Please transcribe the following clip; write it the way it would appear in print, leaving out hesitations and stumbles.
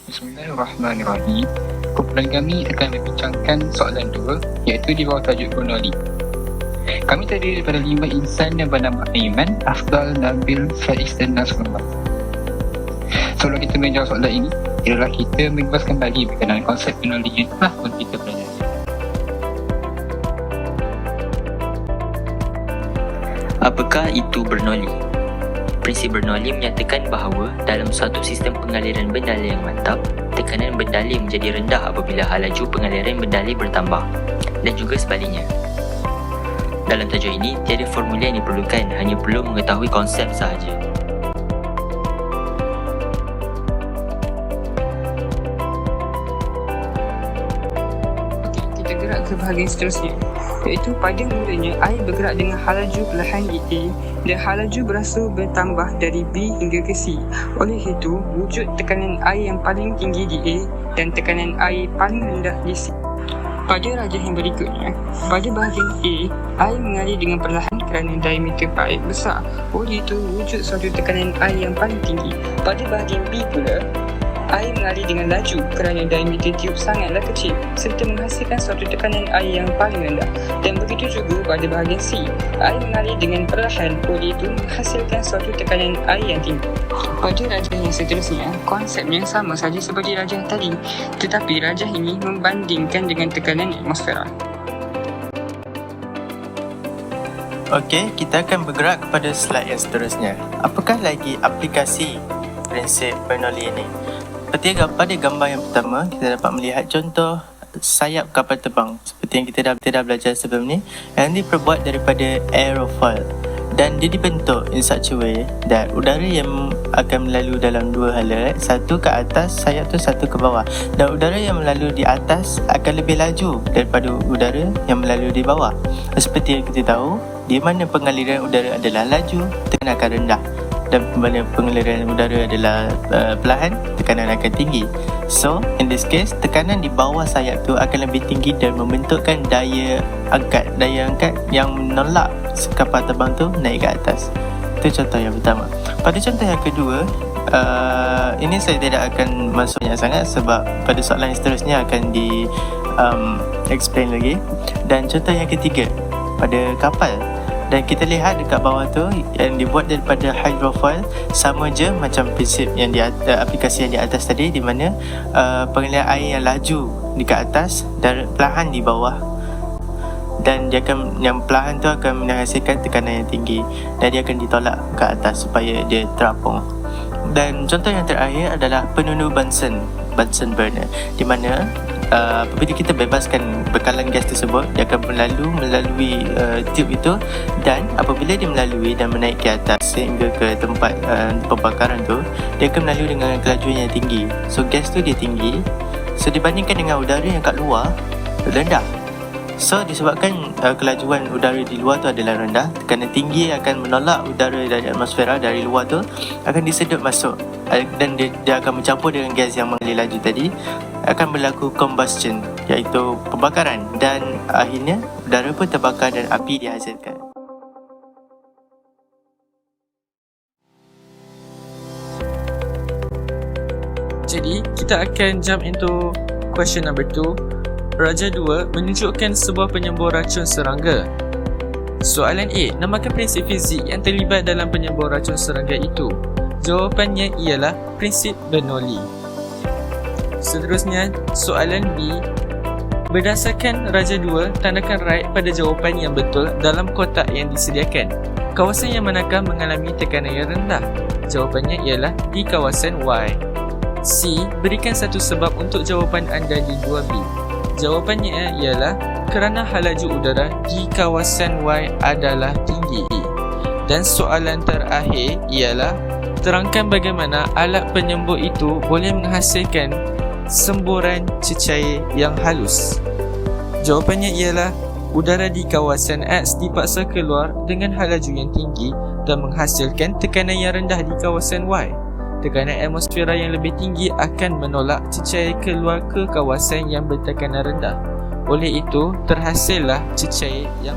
Bismillahirrahmanirrahim. Kumpulan kami akan membincangkan soalan 2, iaitu di bawah tajuk Bernoulli. Kami terdiri daripada 5 insan yang bernama Aiman, Afdal, Nabil, Faiz dan Nasrullah. Sebelum kita menjawab soalan ini, ialah kita mengupas kembali berkenaan konsep Bernoulli yang telah pun kita pelajari. Apakah itu Bernoulli? Prinsip Bernoulli menyatakan bahawa dalam suatu sistem pengaliran bendala yang mantap, tekanan bendala menjadi rendah apabila laju pengaliran bendala bertambah, dan juga sebaliknya. Dalam tajuk ini, tiada formula yang diperlukan, hanya perlu mengetahui konsep sahaja. Kita gerak ke bahagian seterusnya, iaitu pada mulanya air bergerak dengan halaju perlahan di A dan halaju beransur bertambah dari B hingga ke C. Oleh itu, wujud tekanan air yang paling tinggi di A dan tekanan air paling rendah di C. Pada rajah yang berikutnya, pada bahagian A, air mengalir dengan perlahan kerana diameter pipe besar. Oleh itu, wujud suatu tekanan air yang paling tinggi. Pada bahagian B pula, air mengalir dengan laju kerana diameter tiub sangatlah kecil serta menghasilkan suatu tekanan air yang paling rendah. Dan begitu juga pada bahagian C, air mengalir dengan perlahan, oleh itu menghasilkan suatu tekanan air yang tinggi. Pada rajah yang seterusnya, konsepnya sama saja seperti rajah tadi, tetapi rajah ini membandingkan dengan tekanan atmosfera. Okey, kita akan bergerak kepada slide yang seterusnya. Apakah lagi aplikasi prinsip Bernoulli ini? Seperti pada gambar yang pertama, kita dapat melihat contoh sayap kapal terbang seperti yang kita dah belajar sebelum ni, yang diperbuat daripada aerofoil dan dia dibentuk in such a way that udara yang akan melalui dalam dua hala, satu ke atas sayap tu, satu ke bawah, dan udara yang melalui di atas akan lebih laju daripada udara yang melalui di bawah. Seperti yang kita tahu, di mana pengaliran udara adalah laju, tekanan akan rendah, dan mana pengaliran udara adalah perlahan, tekanan akan tinggi. So, in this case, tekanan di bawah sayap tu akan lebih tinggi dan membentukkan daya angkat yang menolak kapal terbang tu naik ke atas. Itu contoh yang pertama. Pada contoh yang kedua, ini saya tidak akan masuk banyak sangat sebab pada soalan yang seterusnya akan di explain lagi. Dan contoh yang ketiga, pada kapal. Dan kita lihat dekat bawah tu yang dibuat daripada hydrofoil, sama je macam prinsip yang aplikasi yang di atas tadi, di mana pengaliran air yang laju dekat atas dan perlahan di bawah, dan dia akan, yang perlahan tu akan menghasilkan tekanan yang tinggi dan dia akan ditolak ke atas supaya dia terapung. Dan contoh yang terakhir adalah penunu Bunsen burner, di mana apabila kita bebaskan bekalan gas tersebut, dia akan melalui tube itu, dan apabila dia melalui dan menaik ke atas sehingga ke tempat pembakaran tu, dia akan melalui dengan kelajuan yang tinggi. So gas tu dia tinggi, so dibandingkan dengan udara yang kat luar rendah. So disebabkan kelajuan udara di luar tu adalah rendah, tekanan tinggi akan menolak udara dari atmosfera dari luar tu akan disedut masuk, dan dia akan mencampur dengan gas yang mengalir laju tadi, akan berlaku combustion, iaitu pembakaran, dan akhirnya udara pun terbakar dan api dihasilkan. Jadi kita akan jump into question number 2. Rajah 2 menunjukkan sebuah penyembur racun serangga. Soalan A, namakan prinsip fizik yang terlibat dalam penyembur racun serangga itu. Jawapannya ialah prinsip Bernoulli. Seterusnya, soalan B, berdasarkan Rajah 2, tandakan right pada jawapan yang betul dalam kotak yang disediakan. Kawasan yang manakah mengalami tekanan yang rendah? Jawapannya ialah di kawasan Y. C, berikan satu sebab untuk jawapan anda di 2B. Jawapannya ialah kerana halaju udara di kawasan Y adalah tinggi. Dan soalan terakhir ialah terangkan bagaimana alat penyembur itu boleh menghasilkan semburan cecair yang halus. Jawapannya ialah udara di kawasan X dipaksa keluar dengan halaju yang tinggi dan menghasilkan tekanan yang rendah di kawasan Y. Tekanan atmosfera yang lebih tinggi akan menolak cecair keluar ke kawasan yang bertekanan rendah. Oleh itu, terhasillah cecair yang